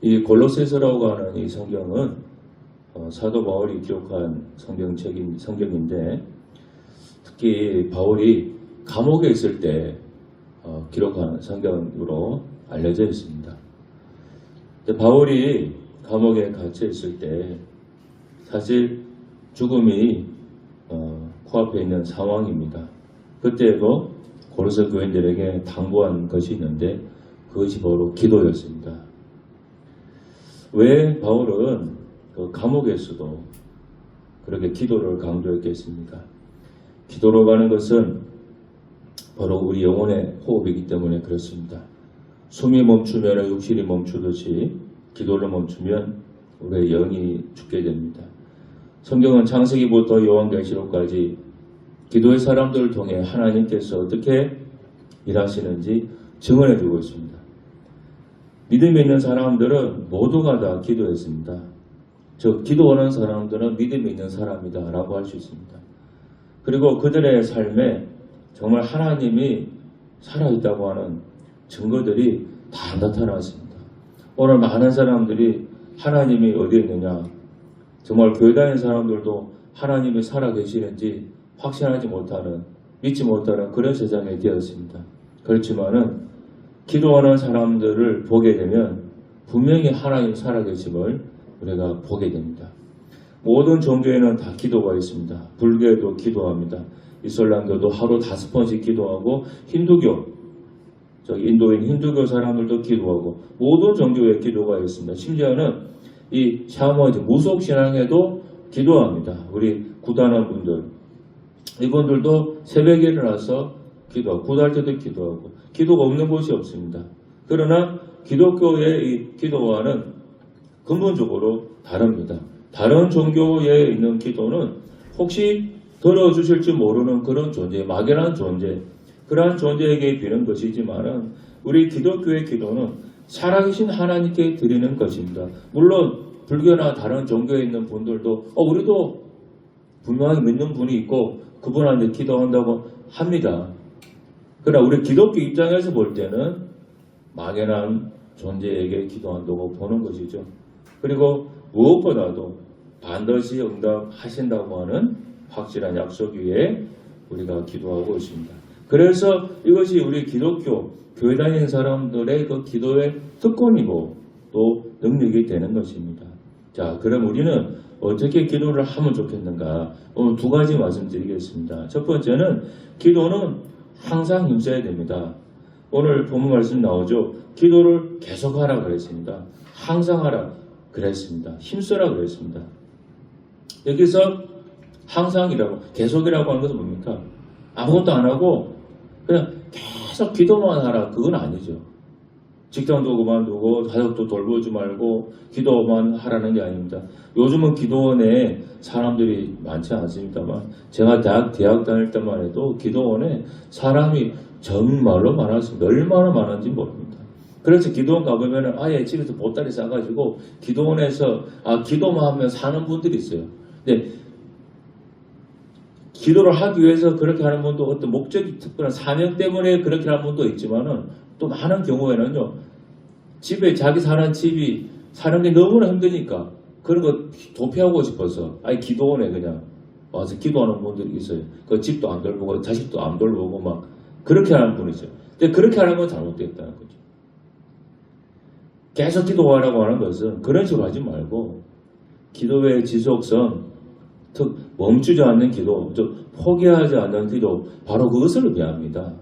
이 골로새서라고 하는 이 성경은 사도 바울이 기록한 성경인데 특히 바울이 감옥에 있을 때 기록한 성경으로 알려져 있습니다. 바울이 감옥에 갇혀 있을 때 사실 죽음이 코앞에 있는 상황입니다. 그때 고로새 교인들에게 당부한 것이 있는데 그것이 바로 기도였습니다. 왜 바울은 그 감옥에서도 그렇게 기도를 강조했겠습니까? 기도로 가는 것은 바로 우리 영혼의 호흡이기 때문에 그렇습니다. 숨이 멈추면 육신이 멈추듯이 기도를 멈추면 우리의 영이 죽게 됩니다. 성경은 창세기부터 요한계시록까지 기도의 사람들을 통해 하나님께서 어떻게 일하시는지 증언해 주고 있습니다. 믿음이 있는 사람들은 모두가 다 기도했습니다. 즉 기도하는 사람들은 믿음이 있는 사람이다 라고 할 수 있습니다. 그리고 그들의 삶에 정말 하나님이 살아있다고 하는 증거들이 다 나타났습니다. 오늘 많은 사람들이 하나님이 어디에 있느냐, 정말 교회 다니는 사람들도 하나님이 살아계시는지 확신하지 못하는, 믿지 못하는 그런 세상에 되었습니다. 그렇지만은 기도하는 사람들을 보게 되면 분명히 하나님 살아계심을 우리가 보게 됩니다. 모든 종교에는 다 기도가 있습니다. 불교에도 기도합니다. 이슬람교도 하루 5번씩 기도하고, 힌두교, 인도인 힌두교 사람들도 기도하고, 모든 종교에 기도가 있습니다. 심지어는 이 샤머니즘, 무속신앙에도 기도합니다. 우리 구단원 분들, 이분들도 새벽에 일어나서 기도하고, 구달 때도 기도하고, 기도가 없는 곳이 없습니다. 그러나 기독교의 이 기도와는 근본적으로 다릅니다. 다른 종교에 있는 기도는 혹시 들어주실지 모르는 그런 존재, 막연한 존재, 그러한 존재에게 비는 것이지만은 우리 기독교의 기도는 살아계신 하나님께 드리는 것입니다. 물론 불교나 다른 종교에 있는 분들도 우리도 분명하게 믿는 분이 있고 그분한테 기도한다고 합니다. 그러나 우리 기독교 입장에서 볼 때는 막연한 존재에게 기도한다고 보는 것이죠. 그리고 무엇보다도 반드시 응답하신다고 하는 확실한 약속 위에 우리가 기도하고 있습니다. 그래서 이것이 우리 기독교 교회 다니는 사람들의 그 기도의 특권이고 또 능력이 되는 것입니다. 자, 그럼 우리는 어떻게 기도를 하면 좋겠는가? 오늘 2가지 말씀드리겠습니다. 첫 번째는 기도는 항상 힘써야 됩니다. 오늘 본문 말씀 나오죠. 기도를 계속하라 그랬습니다. 항상 하라 그랬습니다. 힘써라 그랬습니다. 여기서 항상이라고, 계속이라고 하는 것은 뭡니까? 아무것도 안 하고 그냥 계속 기도만 하라, 그건 아니죠. 직장도 그만두고 가족도 돌보지 말고 기도만 하라는 게 아닙니다. 요즘은 기도원에 사람들이 많지 않습니다만 제가 대학 다닐 때만 해도 기도원에 사람이 정말로 많았습니다. 얼마나 많은지 모릅니다. 그래서 기도원 가보면 아예 집에서 보따리 싸가지고 기도원에서 기도만 하면 사는 분들이 있어요. 근데 기도를 하기 위해서 그렇게 하는 분도 어떤 목적이 특별한 사명 때문에 그렇게 하는 분도 있지만은 또 많은 경우에는요, 집에 자기 사는 집이 사는 게 너무나 힘드니까 그런 거 도피하고 싶어서 기도원에 그냥 와서 기도하는 분들이 있어요. 그 집도 안 돌보고 자식도 안 돌보고 막 그렇게 하는 분이죠. 근데 그렇게 하는 건 잘못됐다는 거죠. 계속 기도하라고 하는 것은 그런 식으로 하지 말고 기도의 지속성, 즉 멈추지 않는 기도, 즉 포기하지 않는 기도, 바로 그것을 의미합니다.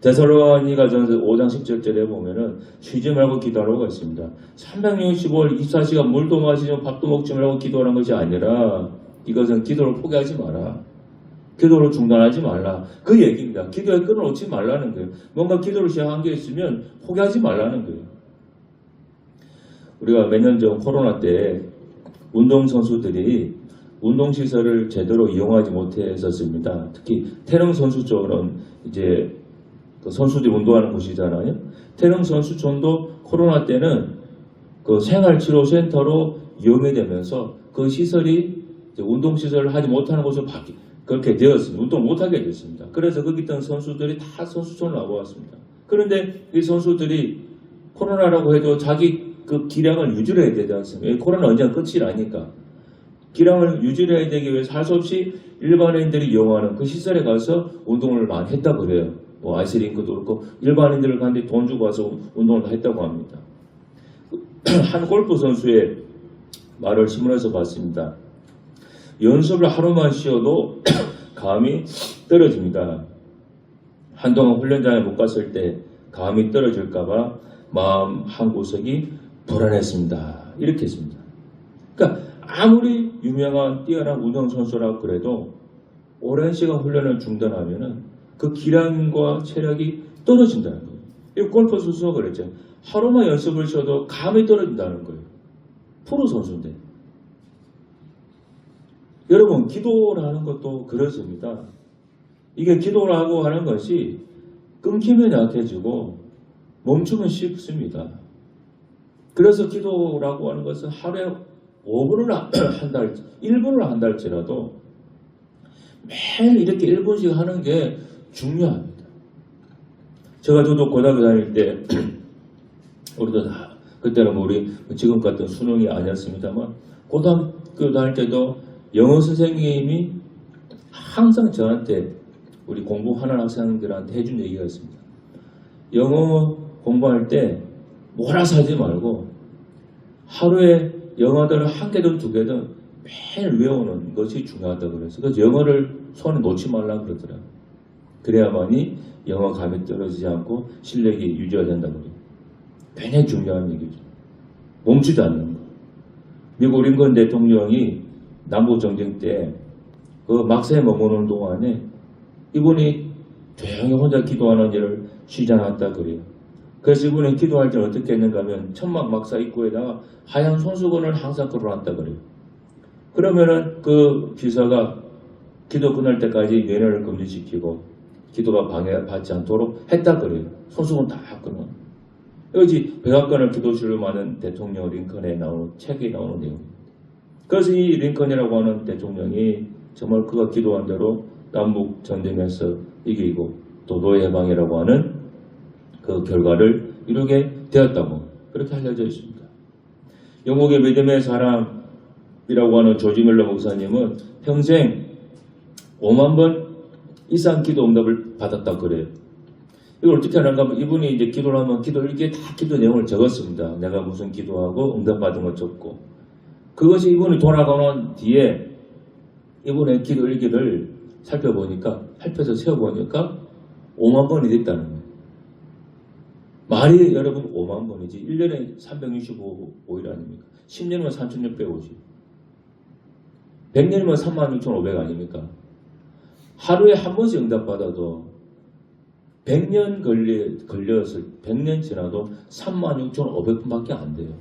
데살로니가전서 5장 17절에 보면은 쉬지 말고 기도하라고 있습니다. 365일 24시간 물도 마시고 밥도 먹지 말고 기도하는 것이 아니라 이것은 기도를 포기하지 마라. 기도를 중단하지 말라. 그 얘기입니다. 기도에 끊어놓지 말라는 거예요. 뭔가 기도를 시작한 게 있으면 포기하지 말라는 거예요. 우리가 몇 년 전 코로나 때 운동선수들이 운동시설을 제대로 이용하지 못했었습니다. 특히 태릉 선수촌은 이제 그 선수들이 운동하는 곳이잖아요. 태릉 선수촌도 코로나 때는 그 생활치료센터로 이용이 되면서 그 시설이 운동시설을 하지 못하는 곳으로 그렇게 되었습니다. 운동 못하게 됐습니다. 그래서 거기 있던 선수들이 다 선수촌을 나와왔습니다. 그런데 이 선수들이 코로나라고 해도 자기 그 기량을 유지해야 되지 않습니까? 코로나 언젠가 끝이 아니까. 기량을 유지해야 되기 위해서 할 수 없이 일반인들이 이용하는 그 시설에 가서 운동을 많이 했다 그래요. 뭐 아이스링크도 그렇고 일반인들 가는데 돈 주고 와서 운동을 다 했다고 합니다. 한 골프 선수의 말을 신문에서 봤습니다. 연습을 하루만 쉬어도 감이 떨어집니다. 한동안 훈련장에 못 갔을 때 감이 떨어질까봐 마음 한구석이 불안했습니다. 이렇게 했습니다. 그러니까 아무리 유명한 뛰어난 운동선수라고 그래도 오랜 시간 훈련을 중단하면 그 기량과 체력이 떨어진다는 거예요. 이 골프 선수가 그랬죠. 하루만 연습을 쉬어도 감이 떨어진다는 거예요. 프로 선수인데. 여러분, 기도라는 것도 그렇습니다. 이게 기도라고 하는 것이 끊기면 약해지고 멈추면 쉽습니다. 그래서 기도라고 하는 것은 하루에 5분을 한달, 1분을 한달지라도 매일 이렇게 1분씩 하는 게 중요합니다. 저도 고등학교 다닐 때 우리도 다 그때는 우리 지금 같은 수능이 아니었습니다만 고등학교 다닐 때도 영어 선생님이 항상 저한테 우리 공부하는 학생들한테 해준 얘기가 있습니다. 영어 공부할 때 몰아서 하지 말고 하루에 영어들을 한 개든 두 개든 매일 외우는 것이 중요하다고 그래서 그래서 영어를 손에 놓지 말라고 그러더라고요. 그래야만이 영어 감이 떨어지지 않고 실력이 유지가 된다고 그래요. 굉장히 중요한 얘기죠. 멈추지 않는 거. 미국 링컨 대통령이 남북전쟁 때 그 막사에 머무는 동안에 이분이 조용히 혼자 기도하는 일을 쉬지 않았다 그래요. 그래서 이분이 기도할 때는 어떻게 했는가 하면 천막 막사 입구에다가 하얀 손수건을 항상 걸어놨다 그래요. 그러면은 그 비서가 기도 끝날 때까지 면회를 금지시키고 기도가 방해받지 않도록 했다 그래요. 손수건 다 끊어. 여기 백악관을 기도실로 만든 대통령 링컨에 나오는 책에 나오는 내용입니다. 그래서 이 링컨이라고 하는 대통령이 정말 그가 기도한 대로 남북 전쟁에서 이기고 또 노예 해방이라고 하는 그 결과를 이루게 되었다고 그렇게 알려져 있습니다. 영국의 믿음의 사람이라고 하는 조지 밀러 목사님은 평생 5만 번 이상 기도 응답을 받았다고 그래요. 이걸 어떻게 하는가 하면 이분이 이제 기도를 하면 기도 일기에 다 기도 내용을 적었습니다. 내가 무슨 기도하고 응답받은 거 적고 그것이 이분이 돌아가는 뒤에 이분의 기도 일기를 살펴보니까 살펴서 세어보니까 5만 번이 됐다는 거예요. 말이 여러분 5만 번이지 1년에 365일 아닙니까? 10년이면 3650 100년이면 36,500 아닙니까? 하루에 한 번씩 응답받아도 100년 걸려서 100년 지나도 36,500분밖에 안 돼요.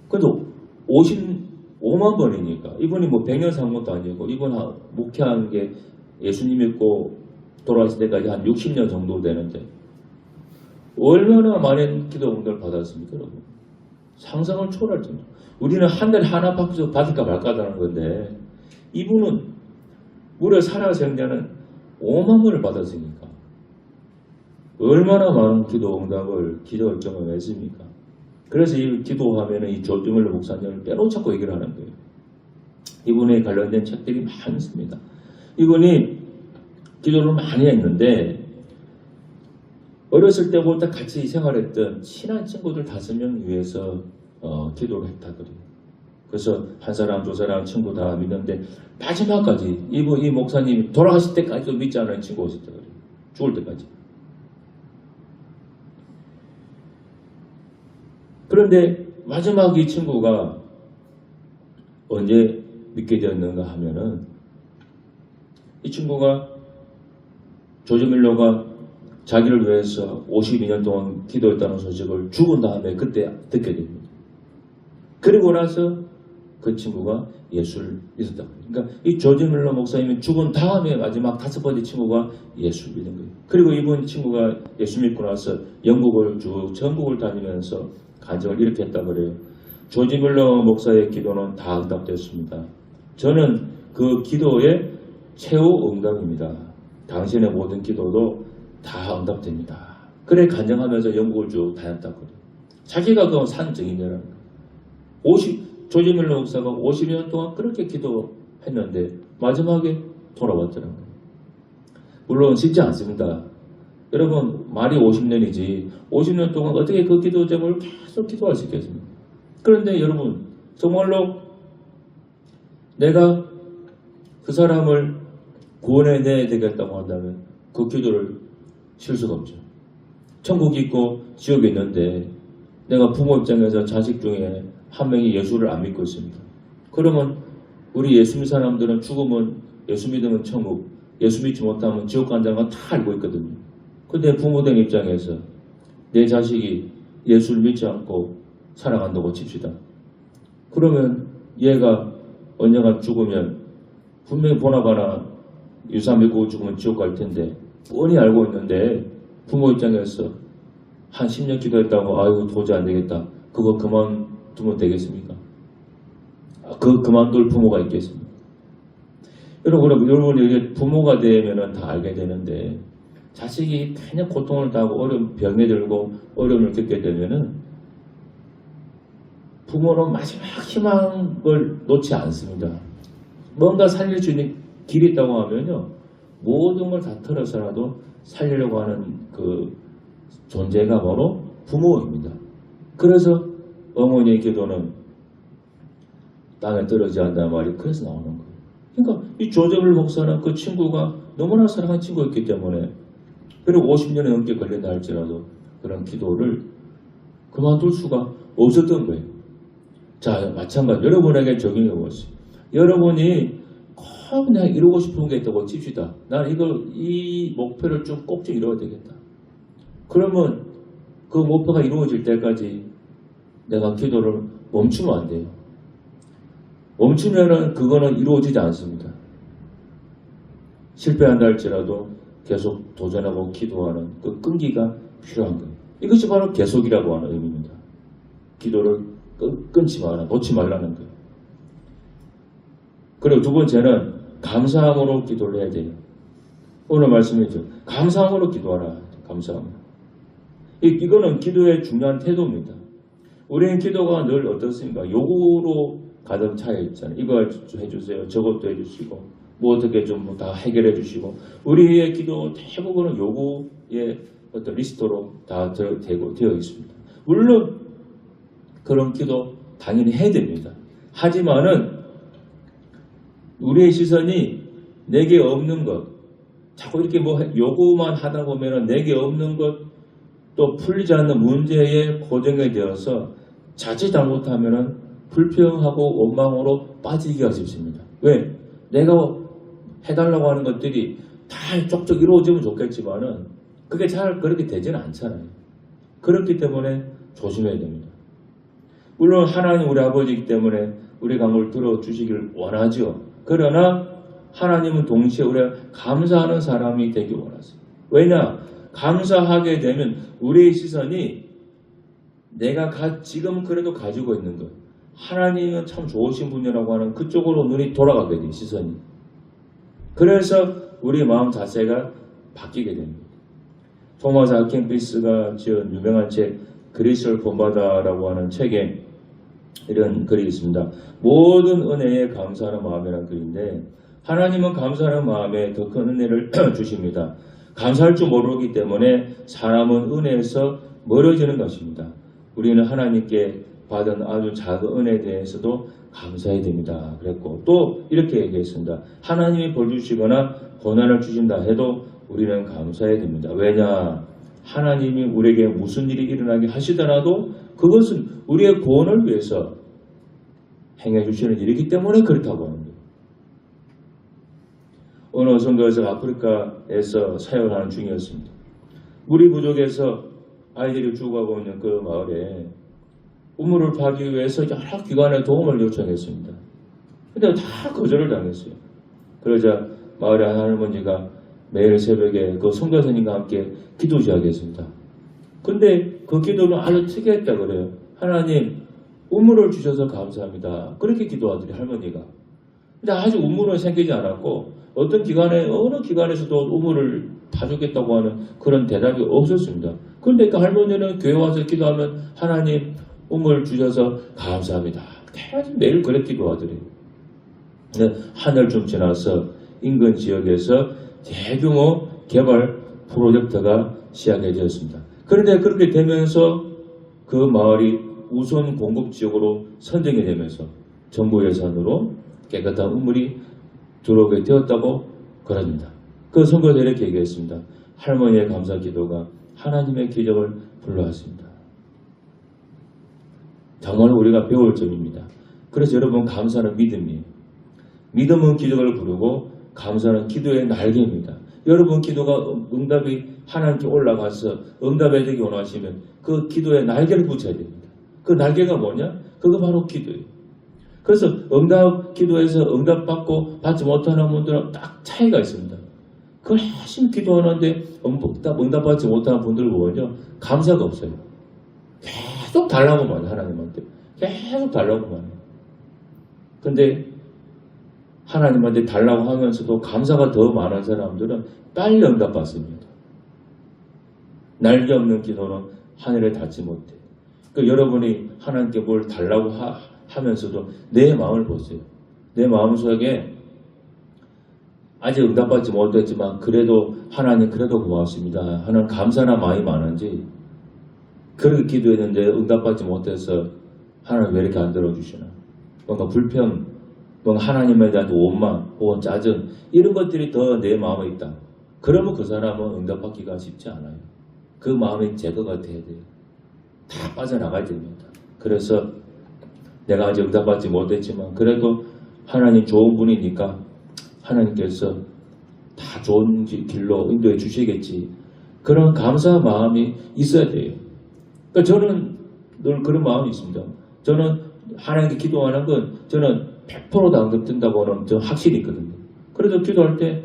그래도 55만 번이니까 이분이 뭐 100년 산 것도 아니고 이분 목회한 게 예수님 믿고 돌아왔을 때까지 한 60년 정도 되는데 얼마나 많은 기도 응답을 받았습니까 여러분? 상상을 초월할 정도. 우리는 한 달에 하나 받을까 말까 하는 건데 이분은 무려 살아생전은 5만 번을 받았으니까 얼마나 많은 기도 응답을 기도를 경험했습니까? 그래서 이 기도하면 이 조지 밀러 목사님을 빼놓자고 얘기를 하는 거예요. 이분에 관련된 책들이 많습니다. 이분이 기도를 많이 했는데 어렸을 때부터 같이 생활했던 친한 친구들 5명 위해서 기도를 했다 그래요. 그래서 한 사람, 두 사람 친구 다 믿는데 마지막까지 이 목사님이 돌아가실 때까지도 믿지 않는 친구가 있었다 그래요. 죽을 때까지. 그런데 마지막 이 친구가 언제 믿게 되었는가 하면은 이 친구가 조지 밀러가 자기를 위해서 52년 동안 기도했다는 소식을 죽은 다음에 그때 듣게 됩니다. 그리고 나서 그 친구가 예수를 믿었다. 그러니까 이 조지 밀러 목사님이 죽은 다음에 마지막 5번째 친구가 예수를 믿은 거예요. 그리고 이번 친구가 예수 믿고 나서 영국을 쭉 전국을 다니면서 간증을 이렇게 했다 그래요. 조지 밀러 목사의 기도는 다 응답됐습니다. 저는 그 기도의 최후 응답입니다. 당신의 모든 기도도 다 응답됩니다. 그래 간증하면서 영국을 쭉 다녔다 그래요. 자기가 그 산 증인이라는 거예요. 조지밀러 목사가 50년 동안 그렇게 기도했는데 마지막에 돌아왔더라고요. 물론 쉽지 않습니다. 여러분 말이 50년이지 50년 동안 어떻게 그 기도 제목을 계속 기도할 수 있겠습니까? 그런데 여러분 정말로 내가 그 사람을 구원해내야 되겠다고 한다면 그 기도를 쉴 수가 없죠. 천국이 있고 지옥이 있는데 내가 부모 입장에서 자식 중에 한 명이 예수를 안 믿고 있습니다. 그러면 우리 예수 믿는 사람들은 죽으면 예수 믿으면 천국, 예수 믿지 못하면 지옥 간다는 건 다 알고 있거든요. 근데 부모된 입장에서 내 자식이 예수를 믿지 않고 살아간다고 칩시다. 그러면 얘가 언젠가 죽으면 분명히 보나마나 유산 믿고 죽으면 지옥 갈 텐데 뻔히 알고 있는데 부모 입장에서 한 10년 기도했다고 아이고 도저히 안 되겠다. 그거 그만두면 되겠습니까? 그만둘 부모가 있겠습니까? 여러분 이게 부모가 되면은 다 알게 되는데 자식이 그냥 고통을 당하고 병에 들고 어려움을 겪게 되면은 부모는 마지막 희망을 놓지 않습니다. 뭔가 살릴 수 있는 길이 있다고 하면요. 모든 걸 다 털어서라도 살리려고 하는 그 존재가 바로 부모입니다. 그래서 어머니의 기도는 땅에 떨어지지 않는다는 말이 그래서 나오는 거예요. 그러니까 이 조정을 목사는 그 친구가 너무나 사랑하는 친구였기 때문에 그리고 50년이 넘게 걸린다 할지라도 그런 기도를 그만둘 수가 없었던 거예요. 자, 마찬가지 여러분에게 적용해 보세요. 여러분이 꼭 내가 이루고 싶은 게 있다고 칩시다. 난 이 목표를 꼭 좀 이루어야 되겠다. 그러면 그 목표가 이루어질 때까지 내가 기도를 멈추면 안 돼요. 멈추면은 그거는 이루어지지 않습니다. 실패한다 할지라도 계속 도전하고 기도하는 그 끈기가 필요한 거예요. 이것이 바로 계속이라고 하는 의미입니다. 기도를 끊지 마라, 놓지 말라는 거예요. 그리고 두 번째는 감사함으로 기도를 해야 돼요. 오늘 말씀이죠. 감사함으로 기도하라. 감사함. 이거는 기도의 중요한 태도입니다. 우리의 기도가 늘 어떻습니까? 요구로 가득 차 있잖아요. 이거 해주세요. 저것도 해주시고 뭐 어떻게 좀 다 해결해 주시고 우리의 기도 대부분은 요구의 어떤 리스트로 다 되어 있습니다. 물론 그런 기도 당연히 해야 됩니다. 하지만은 우리의 시선이 내게 없는 것 자꾸 이렇게 뭐 요구만 하다 보면은 내게 없는 것 또 풀리지 않는 문제에 고정이 되어서 자칫 잘못하면은 불평하고 원망으로 빠지기가 쉽습니다. 왜? 내가 해달라고 하는 것들이 다 쪽쪽 이루어지면 좋겠지만은 그게 잘 그렇게 되지는 않잖아요. 그렇기 때문에 조심해야 됩니다. 물론 하나님 우리 아버지이기 때문에 우리 간구를 들어주시길 원하죠. 그러나 하나님은 동시에 우리가 감사하는 사람이 되길 원하세요. 왜냐? 감사하게 되면 우리의 시선이 내가 지금 그래도 가지고 있는 것 하나님은 참 좋으신 분이라고 하는 그쪽으로 눈이 돌아가게 돼요. 시선이. 그래서 우리 마음 자세가 바뀌게 됩니다. 토마스 아킨피스가 지은 유명한 책 그리스를 본받아라고 하는 책에 이런 글이 있습니다. 모든 은혜에 감사하는 마음이라는 글인데 하나님은 감사하는 마음에 더 큰 은혜를 주십니다. 감사할 줄 모르기 때문에 사람은 은혜에서 멀어지는 것입니다. 우리는 하나님께 받은 아주 작은 은혜에 대해서도 감사해야 됩니다. 그랬고 또 이렇게 얘기했습니다. 하나님이 벌 주시거나 고난을 주신다 해도 우리는 감사해야 됩니다. 왜냐? 하나님이 우리에게 무슨 일이 일어나게 하시더라도 그것은 우리의 구원을 위해서 행해 주시는 일이기 때문에 그렇다고 하는 거예요. 어느 선교에서 아프리카에서 사역을 하는 중이었습니다. 물이 부족해서 아이들이 죽어가고 있는 그 마을에 우물을 파기 위해서 여러 기관에 도움을 요청했습니다. 근데 다 거절을 당했어요. 그러자 마을의 한 할머니가 매일 새벽에 그 선교사님과 함께 기도 시작했습니다. 근데 그 기도는 아주 특이했다 그래요. 하나님 우물을 주셔서 감사합니다. 그렇게 기도하더니 할머니가. 근데 아직 우물은 생기지 않았고 어느 기관에서도 우물을 봐주겠다고 하는 그런 대답이 없었습니다. 그런데 그 할머니는 교회 와서 기도하면 하나님 꿈을 주셔서 감사합니다. 매일 그래 기도하더래요. 한 달 좀 지나서 인근 지역에서 대규모 개발 프로젝트가 시작해졌습니다. 그런데 그렇게 되면서 그 마을이 우선 공급 지역으로 선정이 되면서 정부 예산으로 깨끗한 우물이 들어오게 되었다고 그럽니다. 그 선거에 이렇게 얘기했습니다. 할머니의 감사 기도가 하나님의 기적을 불러왔습니다. 정말 우리가 배울 점입니다. 그래서 여러분 감사는 믿음이에요. 믿음은 기적을 부르고 감사는 기도의 날개입니다. 여러분 기도가 응답이 하나님께 올라가서 응답의 적이 원하시면 그 기도에 날개를 붙여야 됩니다. 그 날개가 뭐냐? 그거 바로 기도예요. 그래서 기도에서 응답받고 받지 못하는 분들은 딱 차이가 있습니다. 그걸 열심히 기도하는데 응답받지 못하는 분들 보면요. 감사가 없어요. 계속 달라고만 해요. 하나님한테. 계속 달라고만 해요. 근데 하나님한테 달라고 하면서도 감사가 더 많은 사람들은 빨리 응답받습니다. 날개 없는 기도는 하늘에 닿지 못해요. 그러니까 여러분이 하나님께 뭘 달라고 하면서도 내 마음을 보세요. 내 마음속에 아직 응답받지 못했지만 그래도 하나님 그래도 고맙습니다 하는 감사나 마음이 많은지 그렇게 기도했는데 응답받지 못해서 하나님 왜 이렇게 안 들어주시나 뭔가 불평 뭔가 하나님에 대한 원망 혹은 짜증 이런 것들이 더 내 마음에 있다. 그러면 그 사람은 응답받기가 쉽지 않아요. 그 마음이 제거가 돼야 돼요. 다 빠져나가야 됩니다. 그래서 내가 아직 응답받지 못했지만 그래도 하나님 좋은 분이니까 하나님께서 다 좋은 길로 인도해 주시겠지. 그런 감사 마음이 있어야 돼요. 그러니까 저는 늘 그런 마음이 있습니다. 저는 하나님께 기도하는 건 저는 100% 응답된다고는 저 확실히 있거든요. 그래도 기도할 때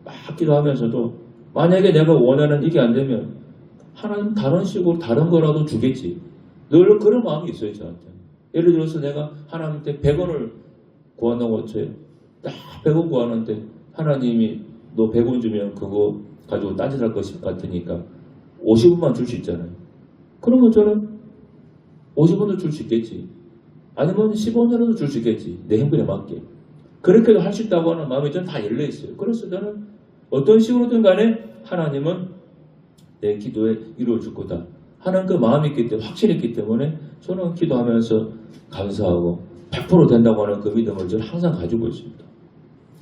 막 기도하면서도 만약에 내가 원하는 이게 안 되면 하나님 다른 식으로 다른 거라도 주겠지. 늘 그런 마음이 있어요. 저한테. 예를 들어서 내가 하나님한테 100원을 구한다고 쳐요. 딱 100원 구하는데 하나님이 너 100원 주면 그거 가지고 딴짓할 것 같으니까 50원만 줄 수 있잖아요. 그러면 저는 50원도 줄 수 있겠지. 아니면 10원이라도 줄 수 있겠지. 내 행분에 맞게. 그렇게도 할 수 있다고 하는 마음이 저는 다 열려있어요. 그래서 저는 어떤 식으로든 간에 하나님은 내 기도에 이루어줄 거다 하는 그 마음이 있기 때문에 확실히 있기 때문에 저는 기도하면서 감사하고 100% 된다고 하는 그 믿음을 저는 항상 가지고 있습니다.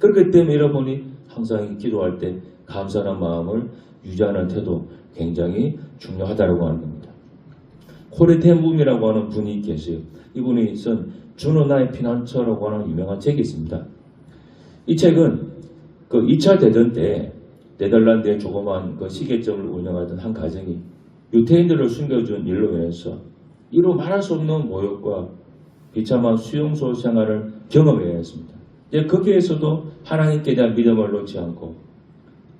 그렇기 때문에 여러분이 항상 기도할 때 감사한 마음을 유지하는 태도 굉장히 중요하다고 하는 겁니다. 코레텐붐이라고 하는 분이 계세요. 이분이 쓴 주는 나의 피난처라고 하는 유명한 책이 있습니다. 이 책은 그 2차 대전 때 네덜란드의 조그만 그 시계점을 운영하던 한 가정이 유태인들을 숨겨준 일로 인해서 이루 말할 수 없는 모욕과 비참한 수용소 생활을 경험해야 했습니다. 거기에서도 하나님께 대한 믿음을 놓지 않고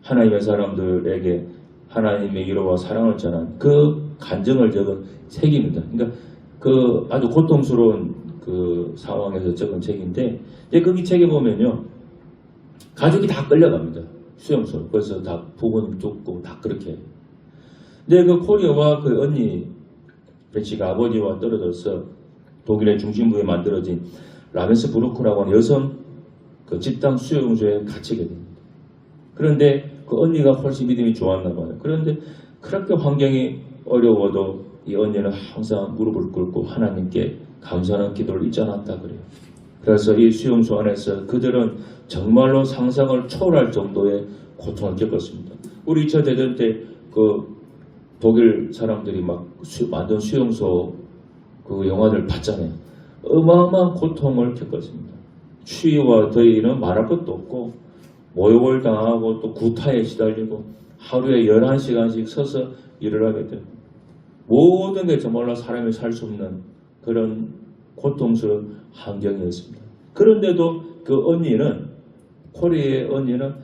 하나님의 사람들에게 하나님의 위로와 사랑을 전한 그 간증을 적은 책입니다. 그러니까 그 아주 고통스러운 그 상황에서 적은 책인데 거기 책에 보면요 가족이 다 끌려갑니다. 수용소. 그래서 다 부모님 쫓고 다 그렇게. 근데 그 코리아와 그 언니 베치가 아버지와 떨어져서 독일의 중심부에 만들어진 라벤스부르크라고 하는 여성 그 집단 수용소에 갇히게 됩니다. 그런데 그 언니가 훨씬 믿음이 좋았나 봐요. 그런데 그렇게 환경이 어려워도 이 언니는 항상 무릎을 꿇고 하나님께 감사하는 기도를 잊지 않았다 그래요. 그래서 이 수용소 안에서 그들은 정말로 상상을 초월할 정도의 고통을 겪었습니다. 우리 2차 대전 때 그 독일 사람들이 막 만든 수용소 그 영화들 봤잖아요. 어마어마한 고통을 겪었습니다. 추위와 더위는 말할 것도 없고 모욕을 당하고 또 구타에 시달리고 하루에 11시간씩 서서 일을 하게 돼요. 모든 게 정말로 사람이 살 수 없는 그런 고통스러운 환경이었습니다. 그런데도 그 언니는 코리아의 언니는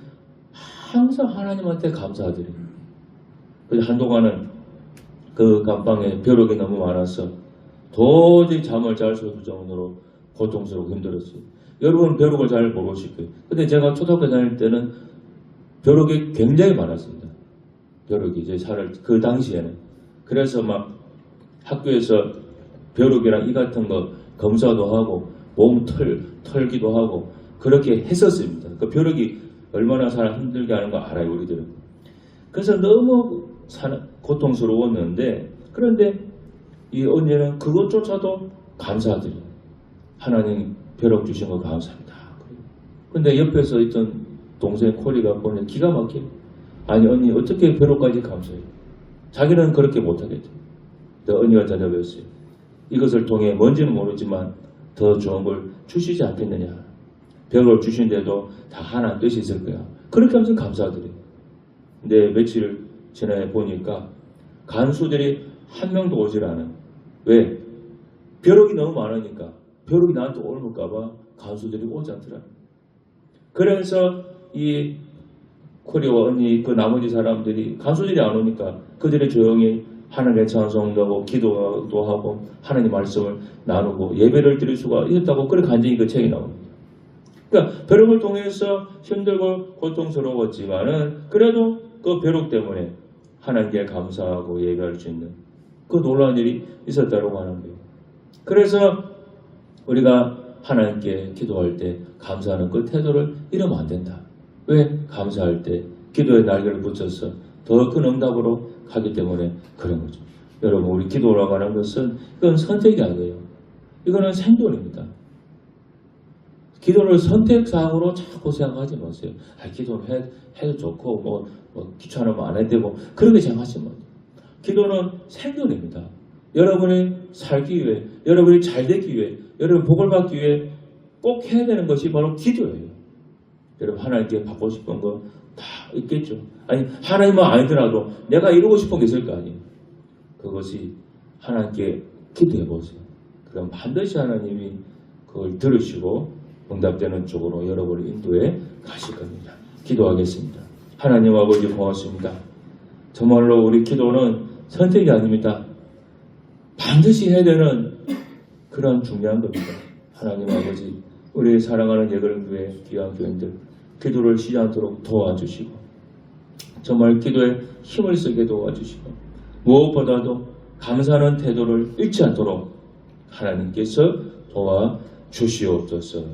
항상 하나님한테 감사드립니다. 한동안은 그 감방에 벼룩이 너무 많아서 도저히 잠을 잘 수 없을 정도로 고통스럽고 힘들었어요. 여러분 벼룩을 잘 모르실 거예요. 근데 제가 초등학교 다닐 때는 벼룩이 굉장히 많았습니다. 벼룩이 이제 살을 그 당시에는 그래서 막 학교에서 벼룩이랑 이 같은 거 검사도 하고 몸 털기도 하고 그렇게 했었습니다. 그 벼룩이 얼마나 사람 힘들게 하는 거 알아요, 우리들은. 그래서 너무 고통스러웠는데 그런데 이 언니는 그것조차도 감사드려요. 하나님 벼룩 주신 거 감사합니다. 근데 옆에서 있던 동생 코리가 보니 기가 막혀. 아니 언니 어떻게 벼룩까지 감사해요? 자기는 그렇게 못하겠대. 언니가 대답했어요. 이것을 통해 뭔지는 모르지만 더 좋은 걸 주시지 않겠느냐. 벼룩을 주신데도 다 하나님 뜻이 있을 거야. 그렇게 하면서 감사드려요. 근데 며칠 지나에 보니까 간수들이 한 명도 오질 않아. 왜? 벼룩이 너무 많으니까. 벼룩이 나한테 옮을까봐 간수들이 오지 않더라. 그래서 이 코리와 언니 그 나머지 사람들이 간수들이 안 오니까 그들이 조용히 하나님의 찬송도 하고 기도도 하고 하나님 말씀을 나누고 예배를 드릴 수가 있었다고 그렇게 간증이 그 책이 나옵니다. 그러니까 벼룩을 통해서 힘들고 고통스러웠지만은 그래도 그 벼룩 때문에 하나님께 감사하고 예배할 수 있는 그 놀라운 일이 있었다고 하는 거예요. 그래서 우리가 하나님께 기도할 때 감사하는 그 태도를 잃으면 안 된다. 왜? 감사할 때 기도의 날개를 붙여서 더 큰 응답으로 가기 때문에 그런 거죠. 여러분 우리 기도라고 하는 것은 이건 선택이 아니에요. 이거는 생존입니다. 기도를 선택사항으로 자꾸 생각하지 마세요. 기도는 해도 좋고 뭐 귀찮으면 안 해도 되고 그렇게 생각하지 마세요. 기도는 생존입니다. 여러분이 살기 위해, 여러분이 잘 되기 위해, 여러분 복을 받기 위해 꼭 해야 되는 것이 바로 기도예요. 여러분 하나님께 받고 싶은 거 다 있겠죠. 아니 하나님은 아니더라도 내가 이루고 싶은 게 있을 거 아니에요. 그것이 하나님께 기도해 보세요. 그럼 반드시 하나님이 그걸 들으시고 응답되는 쪽으로 여러분을 인도해 가실 겁니다. 기도하겠습니다. 하나님 아버지 고맙습니다. 정말로 우리 기도는 선택이 아닙니다. 반드시 해야 되는 그런 중요한 겁니다. 하나님 아버지 우리 사랑하는 예그런교회 귀한 교인들 기도를 쉬지 않도록 도와주시고 정말 기도에 힘을 쓰게 도와주시고 무엇보다도 감사하는 태도를 잃지 않도록 하나님께서 도와주시옵소서.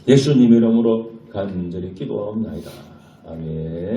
예수님 이름으로 간절히 기도하옵나이다. 아멘.